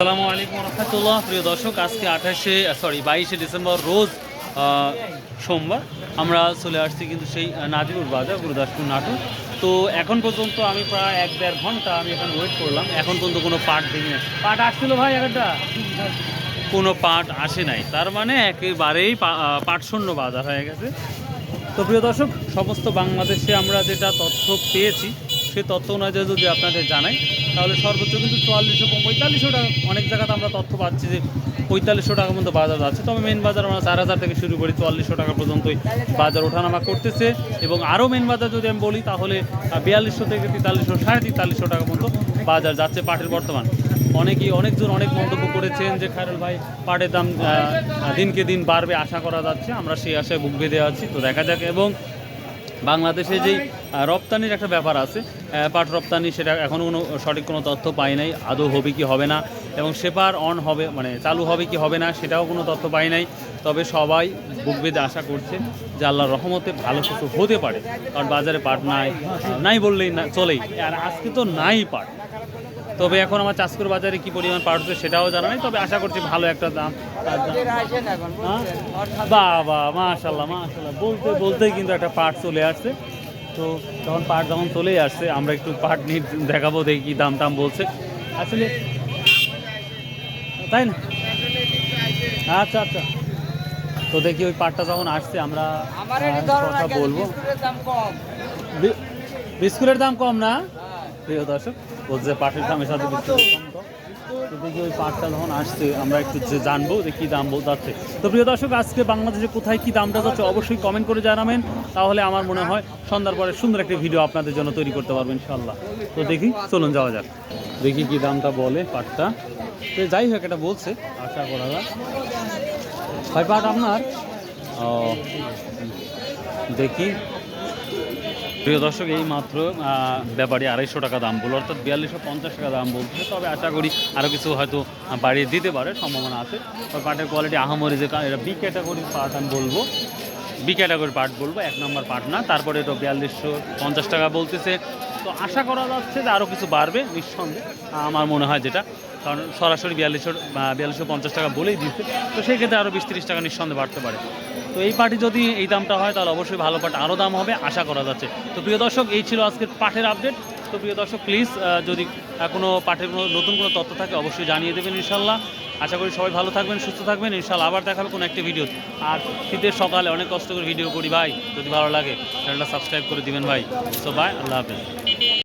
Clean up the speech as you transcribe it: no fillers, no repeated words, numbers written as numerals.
আসসালামু আলাইকুম রহমতুল্লাহ। প্রিয় দর্শক, আজকে 22শে ডিসেম্বর রোজ সোমবার আমরা চলে আসছি কিন্তু সেই নাজিপুর বাজার, গুরুদাসপুর নাটোর। তো এখন পর্যন্ত আমি প্রায় 1-1.5 ঘন্টা আমি এখানে ওয়েট করলাম, এখন পর্যন্ত কোনো পাট দেখি না। পাট আসছিল ভাই একটা, কোনো পাট আসে নাই, তার মানে একেবারেই পাটশূন্য বাজার হয়ে গেছে। তো প্রিয় দর্শক, সমস্ত বাংলাদেশে আমরা যেটা তথ্য পেয়েছি সে তথ্য অনুযায়ী যদি আপনাদের জানাই, তাহলে সর্বোচ্চ কিন্তু 4400-4500 টাকা, অনেক জায়গাতে আমরা তথ্য পাচ্ছি যে 4500 টাকা পর্যন্ত বাজার যাচ্ছে। তবে মেন বাজার আমরা 4000 থেকে শুরু করি, 4400 টাকা পর্যন্তই বাজার ওঠানামা করতেছে। এবং আরও মেন বাজার যদি আমি বলি, তাহলে 4200 থেকে 4300, 4350 টাকা পর্যন্ত বাজার যাচ্ছে পাটের বর্তমান। অনেকজন অনেক মন্তব্য করেছেন যে খায়রুল ভাই, পাটের দাম দিনকে দিন বাড়বে আশা করা যাচ্ছে, আমরা সেই আশায় বুক বেঁধে আছি। তো দেখা যাক। এবং বাংলাদেশে যেই রপ্তানির একটা ব্যাপার আছে, পাট রপ্তানি, সেটা এখনও কোনো সঠিক কোনো তথ্য পাই নাই, আদৌ হবে কি হবে না, এবং সেপার অন হবে মানে চালু হবে কি হবে না সেটাও কোনো তথ্য পাই নাই। তবে সবাই বুক বেঁধে আশা করছে যে আল্লাহর রহমতে ভালো কিছু হতে পারে, কারণ বাজারে পাট নাই বললেই না চলেই, আর আজকে তো নাই পাট। তবে এখন আমার চাষকুর বাজারে কি পরিমাণ পাট হচ্ছে সেটাও জানা নেই, তবে আশা করছি ভালো একটা দাম। বাবা মাশাল্লাহ মাশাল্লাহ, বলতেই কিন্তু একটা পাট চলে আসছে। তো যখন চলেই আসছে, আমরা একটু পাট নিয়ে দেখাবো, দেখি কি দাম টাম বলছে আসলে, তাই না? আচ্ছা আচ্ছা, তো দেখি ওই পাটটা যখন আসছে আমরা কথা বলবো। বিস্কুটের দাম কম না প্রিয় দর্শক, বলছে পাটের দামের সাথে বিস্কুটের দাম কম। তো দেখি ওই পাটটা যখন আসছে আমরা একটু জানবো যে কী দাম যাচ্ছে। তো প্রিয় দর্শক, আজকে বাংলাদেশে কোথায় কী দামটা যাচ্ছে অবশ্যই কমেন্ট করে জানাবেন, তাহলে আমার মনে হয় সন্ধ্যার পরে সুন্দর একটা ভিডিও আপনাদের জন্য তৈরি করতে পারবো ইনশাল্লাহ। তো দেখি, চলুন যাওয়া যাক, দেখি কী দামটা বলে পাটটা। তো যাই হোক, এটা বলছে, আশা করা যায়। ভাই পাট আপনার দেখি। প্রিয় দর্শক, এই মাত্র ব্যাপারী 250 টাকা দাম বলল, অর্থাৎ 4250 টাকা দাম বলছে। তবে আশা করি আরও কিছু হয়তো বাড়িয়ে দিতে পারে, সম্ভাবনা আছে। তবে পাটের কোয়ালিটি আহামরি যে এটা বি ক্যাটাগরির পাট আমি বলবো, বি ক্যাটাগরির পাট বলবো, 1 নম্বর পাট না। তারপরে এটা 4250 টাকা বলতেছে। তো আশা করা যাচ্ছে যে আরও কিছু বাড়বে নিঃসন্দেহে, আমার মনে হয় যেটা, কারণ সরাসরি 4250 টাকা বলেই দিচ্ছে। তো সেই ক্ষেত্রে আরও 20-30 টাকা নিঃসন্দেহে বাড়তে পারে। তো এই পাটি যদি এই দামটা হয়, তাহলে অবশ্যই ভালো পাট আরও দাম হবে আশা করা যাচ্ছে। তো প্রিয় দর্শক, এই ছিল আজকের পাটের আপডেট। তো প্রিয় দর্শক, প্লিজ যদি কোনো পাটের কোনো নতুন কোনো তথ্য থাকে অবশ্যই জানিয়ে দেবেন ইনশাল্লাহ। আশা করি সবাই ভালো থাকবেন, সুস্থ থাকবেন ইনশাল্লাহ। আবার দেখাবে কোনো একটা ভিডিও। আর শীতের সকালে অনেক কষ্ট করে ভিডিও করি ভাই, যদি ভালো লাগে চ্যানেলটা সাবস্ক্রাইব করে দিবেন ভাই। সো বাই, আল্লাহ হাফেজ।